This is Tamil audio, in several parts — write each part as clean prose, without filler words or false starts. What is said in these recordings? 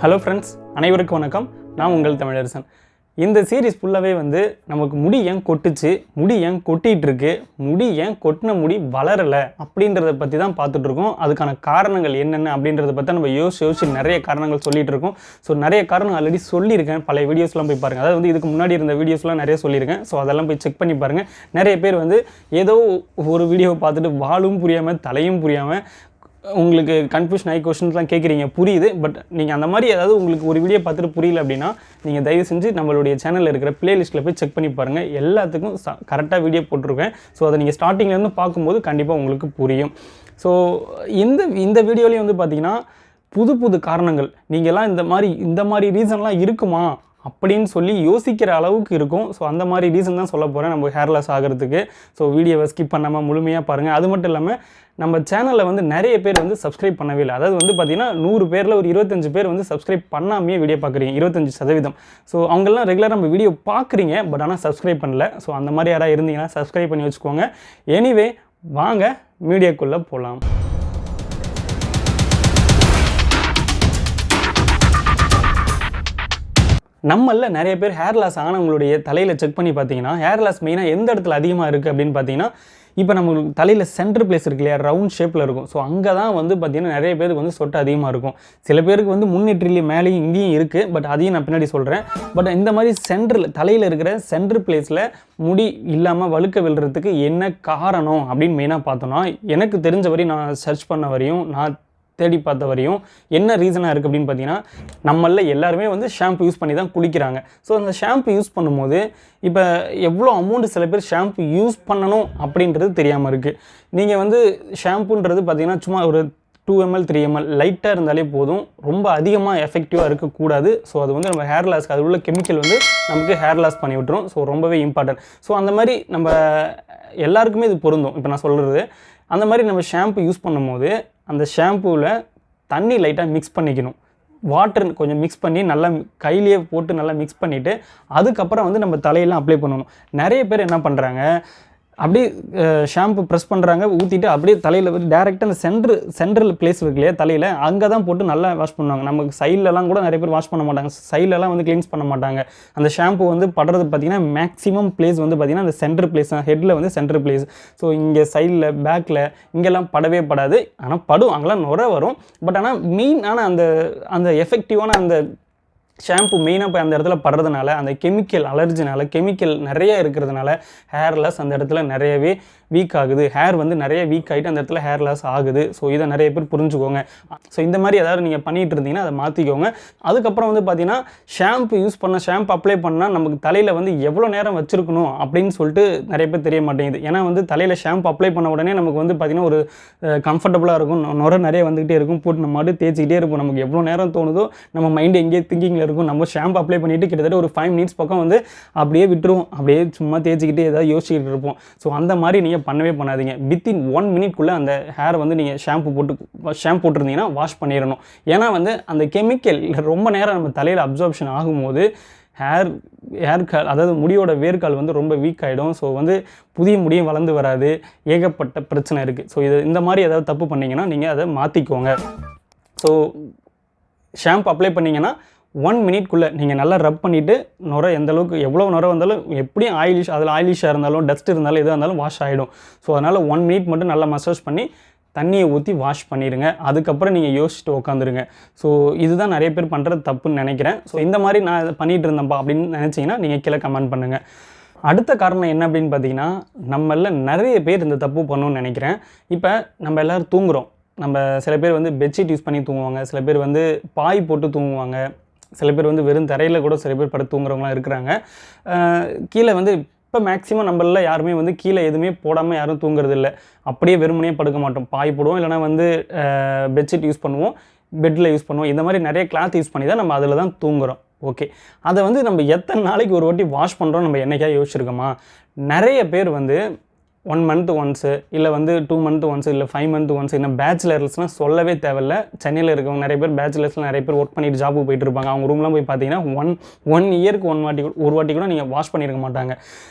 ஹலோ ஃப்ரெண்ட்ஸ், அனைவருக்கும் வணக்கம். நான் உங்கள் தமிழரசன். இந்த சீரீஸ் ஃபுல்லாகவே நமக்கு முடி ஏன் கொட்டுச்சு, முடி ஏன் கொட்டிகிட்டு இருக்கு, முடி ஏன் கொட்டின முடி வளரலை அப்படின்றத பற்றி தான் பார்த்துட்ருக்கோம். அதுக்கான காரணங்கள் என்னென்ன அப்படின்றத பற்றி நம்ம யோசிச்சு நிறைய காரணங்கள் சொல்லிகிட்டு இருக்கோம். ஸோ நிறைய காரணம் ஆல்ரெடி சொல்லியிருக்கேன், பழைய வீடியோஸ்லாம் போய் பாருங்கள். அதாவது இதுக்கு முன்னாடி இருந்த வீடியோஸ்லாம் நிறைய சொல்லியிருக்கேன். ஸோ அதெல்லாம் போய் செக் பண்ணி பாருங்கள். நிறைய பேர் ஏதோ ஒரு வீடியோவை பார்த்துட்டு வாலும் புரியாமல் தலையும் புரியாமல் உங்களுக்கு கன்ஃபியூஷன் ஆகி கொஸ்டின்ஸ்லாம் கேட்குறீங்க, புரியுது. பட் நீங்கள் அந்த மாதிரி ஏதாவது உங்களுக்கு ஒரு வீடியோ பார்த்துட்டு புரியல அப்படின்னா நீங்கள் தயவு செஞ்சு நம்மளுடைய சேனலில் இருக்கிற பிளேலிஸ்ட்டில் போய் செக் பண்ணி பாருங்கள். எல்லாத்துக்கும் கரெக்டாக வீடியோ போட்டிருக்கேன். ஸோ அதை நீங்கள் ஸ்டார்டிங்லேருந்து பார்க்கும்போது கண்டிப்பாக உங்களுக்கு புரியும். ஸோ இந்த வீடியோலையும் பார்த்தீங்கன்னா புது காரணங்கள், நீங்கள்லாம் இந்த மாதிரி ரீசன்லாம் இருக்குமா அப்படின்னு சொல்லி யோசிக்கிற அளவுக்கு இருக்கும். ஸோ அந்த மாதிரி ரீசன் தான் சொல்ல போகிறேன் நம்ம ஹேர் லாஸ் ஆகிறதுக்கு. ஸோ வீடியோவை ஸ்கிப் பண்ணாமல் முழுமையாக பாருங்கள். அது மட்டும் இல்லாமல் நம்ம சேனலில் நிறைய பேர் சப்ஸ்கிரைப் பண்ணவே இல்லை. அதாவது பார்த்தீங்கன்னா 100 பேரில் ஒரு 25 பேர் சப்ஸ்கிரைப் பண்ணாமே வீடியோ பார்க்குறீங்க, 25%. ஸோ அவங்கெல்லாம் ரெகுலராக நம்ம வீடியோ பார்க்குறீங்க, பட் ஆனால் சப்ஸ்கிரைப் பண்ணல. ஸோ அந்த மாதிரி யாராவது இருந்தீங்கன்னா சப்ஸ்கிரைப் பண்ணி வச்சுக்கோங்க. எனிவே வாங்க மீடியாக்குள்ளே போகலாம். நம்மள நிறைய பேர் ஹேர் லாஸ் ஆனவங்களுடைய தலையில் செக் பண்ணி பார்த்தீங்கன்னா ஹேர் லாஸ் மெயினாக எந்த இடத்துல அதிகமாக இருக்குது அப்படின்னு பார்த்தீங்கன்னா, இப்போ நம்மளுக்கு தலையில் சென்டர் பிளேஸ் இருக்கு இல்லையா, ரவுண்ட் ஷேப்பில் இருக்கும். ஸோ அங்கே தான் பார்த்தீங்கன்னா நிறைய பேருக்கு சொட்டு அதிகமாக இருக்கும். சில பேருக்கு முன்னேற்றிலேயே மேலேயும் இங்கேயும் இருக்குது, பட் அதையும் நான் பின்னாடி சொல்கிறேன். பட் இந்த மாதிரி தலையில் இருக்கிற சென்டர் பிளேஸில் முடி இல்லாமல் வழுக்க விழுறதுக்கு என்ன காரணம் அப்படின்னு மெயினாக பார்த்தோன்னா, எனக்கு தெரிஞ்ச வரையும் நான் சர்ச் பண்ண வரையும் நான் தேடி பார்த்த வரையும் என்ன ரீசனாக இருக்குது அப்படின்னு பார்த்தீங்கன்னா, நம்மளில் எல்லாருமே ஷாம்பு யூஸ் பண்ணி தான் குளிக்கிறாங்க. ஸோ அந்த ஷாம்பு யூஸ் பண்ணும்போது இப்போ எவ்வளோ அமௌண்ட் சில பேர் ஷாம்பு யூஸ் பண்ணணும் அப்படின்றது தெரியாமல் இருக்குது. நீங்கள் ஷாம்புன்றது பார்த்தீங்கன்னா சும்மா ஒரு 2 ml 3 ml லைட்டாக இருந்தாலே போதும், ரொம்ப அதிகமாக எஃபெக்டிவாக இருக்கக்கூடாது. ஸோ அது நம்ம ஹேர் லாஸ்க்கு அது உள்ள கெமிக்கல் நமக்கு ஹேர் லாஸ் பண்ணி விட்டுரும். ஸோ ரொம்பவே இம்பார்ட்டன்ட். ஸோ அந்த மாதிரி நம்ம எல்லாருக்குமே இது பொருந்தும். இப்போ நான் சொல்கிறது அந்த மாதிரி நம்ம ஷாம்பு யூஸ் பண்ணும்போது அந்த ஷாம்புவில் தண்ணி லைட்டாக மிக்ஸ் பண்ணிக்கணும். வாட்டர் கொஞ்சம் மிக்ஸ் பண்ணி நல்லா கையிலேயே போட்டு நல்லா மிக்ஸ் பண்ணிவிட்டு அதுக்கப்புறம் நம்ம தலையெல்லாம் அப்ளை பண்ணணும். நிறைய பேர் என்ன பண்ணுறாங்க, அப்படியே ஷாம்பு ப்ரெஸ் பண்ணுறாங்க, ஊற்றிட்டு அப்படியே தலையில் டேரெக்டாக அந்த சென்ட்ரல் பிளேஸ் இருக்கு இல்லையா தலையில், அங்கே தான் போட்டு நல்லா வாஷ் பண்ணுவாங்க. நமக்கு சைட்லலாம் கூட நிறைய பேர் வாஷ் பண்ண மாட்டாங்க, சைட்லலாம் க்ளீன்ஸ் பண்ண மாட்டாங்க. அந்த ஷாம்பு படுறது பார்த்திங்கன்னா மேக்ஸிமம் பிளேஸ் பார்த்திங்கன்னா அந்த சென்டர் பிளேஸ் தான், ஹெட்டில் சென்டர் பிளேஸ். ஸோ இங்கே சைடில் பேக்கில் இங்கெல்லாம் படவே படாது. ஆனால் படும், அங்கெல்லாம் நுர வரும். பட் ஆனால் மெயினான அந்த எஃபெக்டிவான அந்த ஷாம்பு மெயினாக போய் அந்த இடத்துல படுறதுனால, அந்த கெமிக்கல் அலர்ஜினால, கெமிக்கல் நிறைய இருக்கிறதுனால ஹேர் லாஸ் அந்த இடத்துல நிறையவே வீக் ஆகுது. ஹேர் நிறைய வீக் ஆகிட்டு அந்த இடத்துல ஹேர் லாஸ் ஆகுது. ஸோ இதை நிறைய பேர் புரிஞ்சுக்கோங்க. ஸோ இந்த மாதிரி ஏதாவது நீங்கள் பண்ணிகிட்டு இருந்தீங்கன்னா அதை மாற்றிக்கோங்க. அதுக்கப்புறம் பார்த்தீங்கன்னா ஷாம்பு அப்ளை பண்ணால் நமக்கு தலையில் எவ்வளோ நேரம் வச்சுருக்கணும் அப்படின்னு சொல்லிட்டு நிறைய பேர் தெரிய மாட்டேங்குது. ஏன்னா தலையில் ஷாம்பு அப்ளை பண்ண உடனே நமக்கு பார்த்தீங்கன்னா ஒரு கம்ஃபர்டபுளாக இருக்கும், நுர நிறைய வந்துக்கிட்டே இருக்கும், போட்டு நம்ம மட்டும் தேய்ச்சிக்கிட்டே இருக்கும். நமக்கு எவ்வளோ நேரம் தோணுதோ நம்ம மைண்டு எங்கேயே திங்கிங்கில் இருக்கும். நம்ம ஷாம்பு அப்ளை பண்ணிவிட்டு கிட்டத்தட்ட ஒரு 5 minutes பக்கம் அப்படியே விட்டுருவோம், அப்படியே சும்மா தேய்ச்சிக்கிட்டு ஏதாவது யோசிச்சுக்கிட்டு இருப்போம். ஸோ அந்த மாதிரி நீங்கள் பண்ணவே பண்ணாதீங்க. வித்தின் 1 minute நீங்கள் ஹேர் நீங்கள் ஷாம்பு போட்டிருந்தீங்கன்னா வாஷ் பண்ணிடணும். ஏன்னா அந்த கெமிக்கல் ரொம்ப நேரம் நம்ம தலையில் அப்சார்ப்ஷன் ஆகும்போது ஹேர்கால் அதாவது முடியோட வேர்க்கால் ரொம்ப வீக் ஆகிடும். ஸோ புதிய முடியும் வளர்ந்து வராது, ஏகப்பட்ட பிரச்சனை இருக்குது. ஸோ இந்த மாதிரி ஏதாவது தப்பு பண்ணிங்கன்னா நீங்கள் அதை மாற்றிக்கோங்க. ஸோ ஷாம்பு அப்ளை பண்ணிங்கன்னா 1 minute நீங்கள் நல்லா ரப் பண்ணிவிட்டு நுர எந்தளவுக்கு எவ்வளோ நுர வந்தாலும் எப்படியும் அதில் ஆயிலிஷாக இருந்தாலும் டஸ்ட் இருந்தாலும் எதாக இருந்தாலும் வாஷ் ஆகிடும். ஸோ அதனால் 1 minute மட்டும் நல்லா மசாஜ் பண்ணி தண்ணியை ஊற்றி வாஷ் பண்ணிடுங்க. அதுக்கப்புறம் நீங்கள் யோசிச்சுட்டு உட்காந்துருங்க. ஸோ இதுதான் நிறைய பேர் பண்ணுறது தப்புன்னு நினைக்கிறேன். ஸோ இந்த மாதிரி நான் இதை பண்ணிகிட்டு இருந்தேன்ப்பா அப்படின்னு நினச்சிங்கன்னா நீங்கள் கீழே கமெண்ட் பண்ணுங்கள். அடுத்த காரணம் என்ன அப்படின்னு பார்த்தீங்கன்னா, நம்மள நிறைய பேர் இந்த தப்பு பண்ணணும்னு நினைக்கிறேன். இப்போ நம்ம எல்லோரும் தூங்குகிறோம். நம்ம சில பேர் பெட்ஷீட் யூஸ் பண்ணி தூங்குவாங்க, சில பேர் பாய் போட்டு தூங்குவாங்க, சில பேர் வெறும் தரையில் கூட சில பேர் படுத்து தூங்குறவங்களாம் இருக்கிறாங்க. கீழே இப்போ மேக்ஸிமம் நம்மள யாருமே கீழே எதுவுமே போடாமல் யாரும் தூங்குறது இல்லை. அப்படியே வெறுமனே படுக்க மாட்டோம், பாய் போடுவோம், இல்லைனா பெட்ஷீட் யூஸ் பண்ணுவோம், பெட்டில் யூஸ் பண்ணுவோம். இந்த மாதிரி நிறைய கிளாத் யூஸ் பண்ணி தான் நம்ம அதில் தான் தூங்குகிறோம். ஓகே, அதை நம்ம எத்தனை நாளைக்கு ஒரு வாட்டி வாஷ் பண்ணுறோம் நம்ம என்னைக்கா யோசிச்சிருக்கோமா? நிறைய பேர் 1 month ஒன்ஸு, இல்லை 2 month ஒன்ஸு, இல்லை 5 month ஒன்ஸு. இன்னும் பேச்சுலர்ஸ்லாம் சொல்லவே தேவையில்லை. சென்னையில் இருக்கவங்க நிறைய பேர் பேச்சுலர்ஸ்லாம் நிறைய பேர் ஒர்க் பண்ணிட்டு ஜாபுக்கு போயிட்டு இருப்பாங்க. அவங்க ரூம்லாம் போய் பார்த்தீங்கன்னா ஒன் இயருக்கு ஒரு வாட்டி கூட நீங்கள் வாஷ் பண்ணியிருக்க மாட்டாங்க.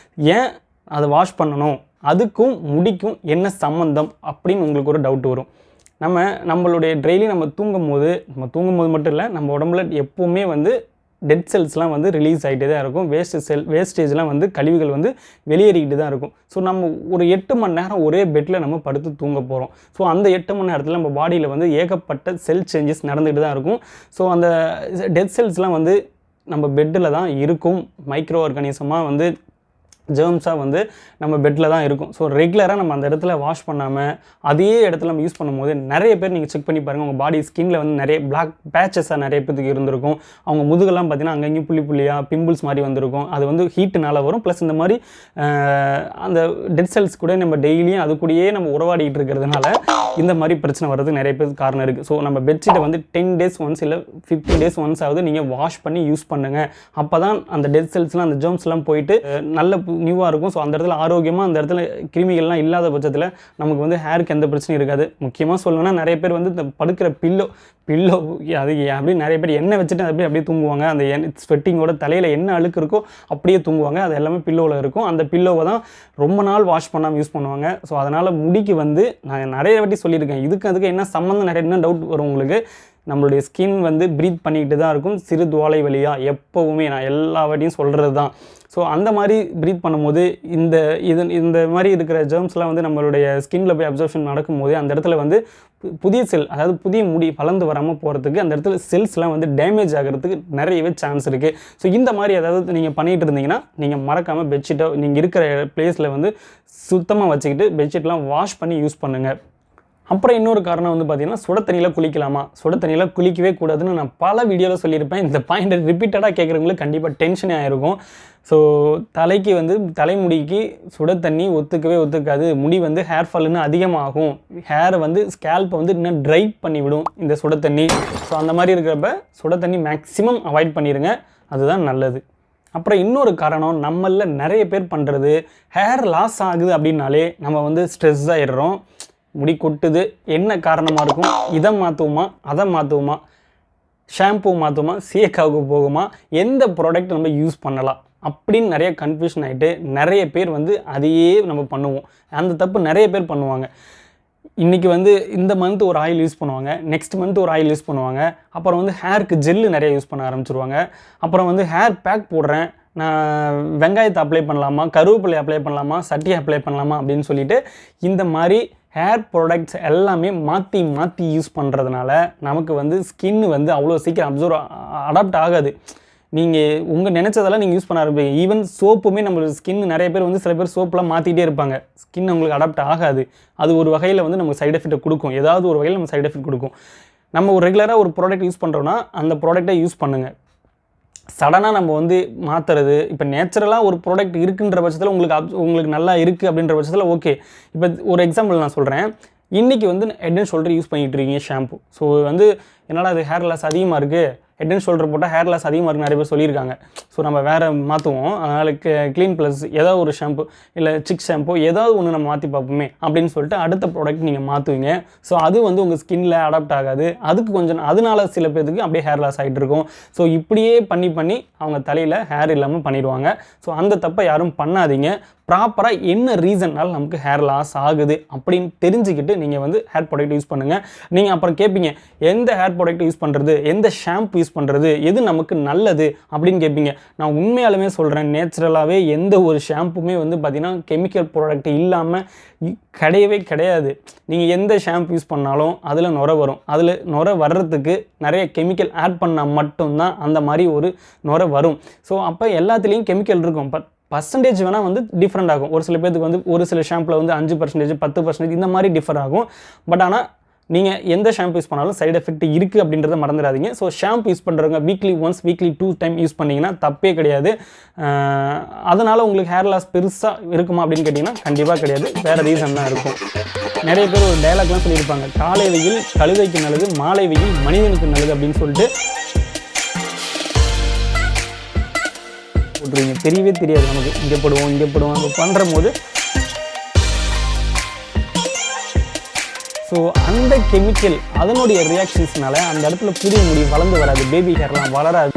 ஏன் அதை வாஷ் பண்ணணும், அதுக்கும் முடிக்கும் என்ன சம்மந்தம் அப்படின்னு உங்களுக்கு ஒரு டவுட் வரும். நம்மளுடைய டெய்லி நம்ம தூங்கும்போது மட்டும் இல்லை, நம்ம உடம்புல எப்போவுமே வந்து டெட் செல்ஸ்லாம் வந்து ரிலீஸ் ஆகிட்டே தான் இருக்கும். வேஸ்டேஜ்லாம் வந்து கழிவுகள் வந்து வெளியேறிக்கிட்டு தான் இருக்கும். ஸோ நம்ம ஒரு 8 மணி நேரம் ஒரே பெட்டில் நம்ம படுத்து தூங்க போகிறோம். ஸோ அந்த 8 மணி நேரத்தில் நம்ம பாடியில் வந்து ஏகப்பட்ட செல் சேஞ்சஸ் நடந்துகிட்டு தான் இருக்கும். ஸோ அந்த டெட் செல்ஸ்லாம் வந்து நம்ம பெட்டில் தான் இருக்கும். மைக்ரோ ஆர்கானிசமாக வந்து ஜெர்ம்ஸாக வந்து நம்ம பெட்டில் தான் இருக்கும். ஸோ ரெகுலராக நம்ம அந்த இடத்துல வாஷ் பண்ணாமல் அதே இடத்துல நம்ம யூஸ் பண்ணும்போது நிறைய பேர் நீங்கள் செக் பண்ணி பாருங்கள், உங்கள் பாடி ஸ்கின்னில் வந்து நிறைய பிளாக் பேச்சஸாக நிறைய பேருக்கு இருந்திருக்கும். அவங்க முதுகெல்லாம் பார்த்தீங்கன்னா அங்கங்கேயும் புள்ளியாக பிம்பிள்ஸ் மாதிரி வந்திருக்கும். அது வந்து ஹீட்டுனால வரும். ப்ளஸ் இந்த மாதிரி அந்த டெட் செல்ஸ் கூட நம்ம டெய்லியும் அது கூடயே நம்ம உறவாடிக்கிட்டு இருக்கிறதுனால இந்த மாதிரி பிரச்சனை வர்றதுக்கு நிறைய பேருக்கு காரணம் இருக்குது. ஸோ நம்ம பெட்ஷீட்டை வந்து 10 days ஒன்ஸ் இல்லை 15 days ஒன்ஸ் ஆகுது நீங்கள் வாஷ் பண்ணி யூஸ் பண்ணுங்கள். அப்போ தான் அந்த டெட் செல்ஸ்லாம் அந்த ஜெர்ம்ஸ்லாம் போயிட்டு நல்ல நியூவாக இருக்கும். ஸோ அந்த இடத்துல ஆரோக்கியமாக அந்த இடத்துல கிருமிகள்லாம் இல்லாத பட்சத்தில் நமக்கு வந்து ஹேருக்கு எந்த பிரச்சனையும் இருக்காது. முக்கியமாக சொல்லணும்னா நிறைய பேர் வந்து இந்த படுக்கிற பில்லோ அது அப்படியே நிறைய பேர் எண்ணெய் வச்சுட்டு அப்படியே தூங்குவாங்க. அந்த ஸ்வெட்டிங்கோட தலையில் என்ன அழுக்கு இருக்கோ அப்படியே தூங்குவாங்க. அது எல்லாமே பில்லோவில் இருக்கும். அந்த பில்லோவை தான் ரொம்ப நாள் வாஷ் பண்ணாமல் யூஸ் பண்ணுவாங்க. ஸோ அதனால் முடிக்கு வந்து நான் நிறைய வாட்டி சொல்லியிருக்கேன், அதுக்கு என்ன சம்மந்தம், நிறைய என்ன டவுட் வரும் உங்களுக்கு. நம்மளுடைய ஸ்கின் வந்து ப்ரீத் பண்ணிக்கிட்டு தான் இருக்கும் சிறு துவாலை வழியாக. எப்போவுமே நான் எல்லா வாட்டியும் சொல்கிறது தான். ஸோ அந்த மாதிரி ப்ரீத் பண்ணும்போது இந்த மாதிரி இருக்கிற ஜெர்ம்ஸ்லாம் வந்து நம்மளுடைய ஸ்கின்னில் போய் அப்சர்ப்ஷன் நடக்கும்போது அந்த இடத்துல வந்து புதிய செல், அதாவது புதிய முடி வளர்ந்து வராமல் போகிறதுக்கு அந்த இடத்துல செல்ஸ்லாம் வந்து டேமேஜ் ஆகிறதுக்கு நிறையவே சான்ஸ் இருக்குது. ஸோ இந்த மாதிரி ஏதாவது நீங்கள் பண்ணிகிட்டு இருந்தீங்கன்னா நீங்கள் மறக்காமல் பெட்ஷீட்டை நீங்கள் இருக்கிற பிளேஸில் வந்து சுத்தமாக வச்சுக்கிட்டு பெட்ஷீட்லாம் வாஷ் பண்ணி யூஸ் பண்ணுங்கள். அப்புறம் இன்னொரு காரணம் வந்து பார்த்திங்கன்னா, சுட தண்ணியில் குளிக்கலாமா? சுட தண்ணியில் குளிக்கவே கூடாதுன்னு நான் பல வீடியோவில் சொல்லியிருப்பேன். இந்த பாயிண்ட் ரிப்பீட்டடாக கேட்குறவங்களுக்கு கண்டிப்பாக டென்ஷனே ஆகிருக்கும். ஸோ தலைக்கு வந்து தலைமுடிக்கு சுட தண்ணி ஒத்துக்காது. முடி வந்து ஹேர் ஃபால்னு அதிகமாகும். ஹேரை வந்து ஸ்கேல்ப்பை வந்து இன்னும் ட்ரை பண்ணிவிடும் இந்த சுட தண்ணி. ஸோ அந்த மாதிரி இருக்கிறப்ப சுட தண்ணி மேக்ஸிமம் அவாய்ட் பண்ணிடுங்க, அதுதான் நல்லது. அப்புறம் இன்னொரு காரணம், நம்மளில் நிறைய பேர் பண்ணுறது, ஹேர் லாஸ் ஆகுது அப்படின்னாலே நம்ம வந்து ஸ்ட்ரெஸ் ஆகிடுறோம். முடி கொட்டுது, என்ன காரணமாக இருக்கும்? இதை மாற்றுவோமா, அதை மாற்றுவோமா, ஷாம்பூ மாற்றுவோமா, சீக்காவுக்கு போகுமா, எந்த ப்ராடக்ட் நம்ம யூஸ் பண்ணலாம் அப்படின்னு நிறைய கன்ஃபியூஷன் ஆகிட்டு நிறைய பேர் வந்து அதையே நம்ம பண்ணுவோம். அந்த தப்பு நிறைய பேர் பண்ணுவாங்க. இன்றைக்கி வந்து இந்த மந்த் ஒரு ஆயில் யூஸ் பண்ணுவாங்க, நெக்ஸ்ட் மந்த் ஒரு ஆயில் யூஸ் பண்ணுவாங்க. அப்புறம் வந்து ஹேருக்கு ஜெல்லு நிறைய யூஸ் பண்ண ஆரம்பிச்சிருவாங்க. அப்புறம் வந்து ஹேர் பேக் போடுறேன், நான் வெங்காயத்தை அப்ளை பண்ணலாமா, கருவேப்பிலை அப்ளை பண்ணலாமா, சட்டியை அப்ளை பண்ணலாமா அப்படின்னு சொல்லிட்டு இந்த மாதிரி ஹேர் ப்ராடக்ட்ஸ் எல்லாமே மாற்றி யூஸ் பண்ணுறதுனால நமக்கு வந்து ஸ்கின்னு வந்து அவ்வளோ சீக்கிரம் அடாப்ட் ஆகாது. நீங்கள் உங்கள் நினச்சதெல்லாம் நீங்கள் யூஸ் பண்ண ஆரம்பிங்க. ஈவன் சோப்புமே நம்மளுக்கு ஸ்கின், நிறைய பேர் வந்து சில பேர் சோப்பெலாம் மாற்றிட்டே இருப்பாங்க. ஸ்கின் உங்களுக்கு அடாப்ட் ஆகாது. அது ஒரு வகையில் வந்து நமக்கு சைட் எஃபெக்ட்டை கொடுக்கும். ஏதாவது ஒரு வகையில் நம்ம சைட் எஃபெக்ட் கொடுக்கும். நம்ம ஒரு ரெகுலராக ஒரு ப்ராடக்ட் யூஸ் பண்ணுறோன்னா அந்த ப்ராடக்டை யூஸ் பண்ணுங்கள். சடனாக நம்ம வந்து மாற்றுறது, இப்போ நேச்சுரலாக ஒரு ப்ராடக்ட் இருக்குன்ற பட்சத்தில் உங்களுக்கு நல்லா இருக்குது அப்படின்ற பட்சத்தில் ஓகே. இப்போ ஒரு எக்ஸாம்பிள் நான் சொல்கிறேன். இன்றைக்கி வந்து ஹெட் அண்ட் ஷோல்டர் யூஸ் பண்ணிகிட்டு இருக்கீங்க ஷாம்பு. ஸோ வந்து என்னால் அது ஹேர் லாஸ் அதிகமாக இருக்குது, ஹெட் அண்ட் ஷோல்டர் போட்டால் ஹேர் லாஸ் அதிகமாக இருக்குது நிறைய பேர் சொல்லியிருக்காங்க. ஸோ நம்ம வேறு மாற்றுவோம். அதனால் க்ளீன் ப்ளஸ் ஏதாவது ஒரு ஷாம்பு இல்லை சிக் ஷாம்பு ஏதாவது ஒன்று நம்ம மாற்றி பார்ப்போமே அப்படின்னு சொல்லிட்டு அடுத்த ப்ராடக்ட் நீங்கள் மாற்றுவீங்க. ஸோ அது வந்து உங்கள் ஸ்கின்னில் அடாப்ட் ஆகாது. அதுக்கு கொஞ்சம் அதனால சில பேருக்கு அப்படியே ஹேர் லாஸ் ஆகிட்டு இருக்கும். ஸோ இப்படியே பண்ணி அவங்க தலையில் ஹேர் இல்லாமல் பண்ணிடுவாங்க. ஸோ அந்த தப்பை யாரும் பண்ணாதீங்க. ப்ராப்பராக என்ன ரீசன்னால் நமக்கு ஹேர் லாஸ் ஆகுது அப்படின்னு தெரிஞ்சுக்கிட்டு நீங்கள் வந்து ஹேர் ப்ராடக்ட் யூஸ் பண்ணுங்கள். நீங்கள் அப்புறம் கேட்பீங்க, எந்த ஹேர் ப்ராடக்ட் யூஸ் பண்ணுறது, எந்த ஷாம்பு யூஸ் பண்ணுறது, எது நமக்கு நல்லது அப்படின்னு கேட்பீங்க. நான் உண்மையாலுமே சொல்கிறேன், நேச்சுரலாகவே எந்த ஒரு ஷாம்புமே வந்து பார்த்திங்கன்னா கெமிக்கல் ப்ராடக்ட் இல்லாமல் கிடையாது. நீங்கள் எந்த ஷாம்பு யூஸ் பண்ணாலும் அதில் நுரை வரும். அதில் நுரை வர்றதுக்கு நிறைய கெமிக்கல் ஆட் பண்ணால் மட்டும்தான் அந்த மாதிரி ஒரு நுரை வரும். ஸோ அப்போ எல்லாத்துலேயும் கெமிக்கல் இருக்கும். பர்சன்டேஜ் வேணால் வந்து டிஃப்ரெண்ட் ஆகும். ஒரு சில பேருக்கு வந்து ஒரு சில ஷாம்பில் வந்து 5%, 10% இந்த மாதிரி டிஃபர் ஆகும். பட் ஆனால் நீங்கள் எந்த ஷாம்பு யூஸ் பண்ணாலும் சைடு எஃபெக்ட் இருக்குது அப்படின்றத மறந்துடாதீங்க. ஸோ ஷாம்பு யூஸ் பண்ணுறவங்க வீக்லி 2 டைம் யூஸ் பண்ணிங்கன்னா தப்பே கிடையாது. அதனால் உங்களுக்கு ஹேர் லாஸ் பெருசாக இருக்குமா அப்படின்னு கேட்டிங்கன்னா கண்டிப்பாக கிடையாது. வேறு ரீசன் தான் இருக்கும். நிறைய பேர் ஒரு டைலாக்லாம் சொல்லியிருப்பாங்க, காலை வெயில் கழுதைக்கு நல்லது, மாலை வெயில் மனிதனுக்கு நல்லது அப்படின்னு சொல்லிட்டு போட்டுருவீங்க. தெரியவே தெரியாது நமக்கு. இங்கே போடுவோம் நம்ம பண்ணுற போது. ஸோ அந்த கெமிக்கல் அதனுடைய ரியாக்ஷன்ஸ்னால அந்த இடத்துல புதிய முடி வளர்ந்து வராது, பேபி ஹேர்லாம் வளராது.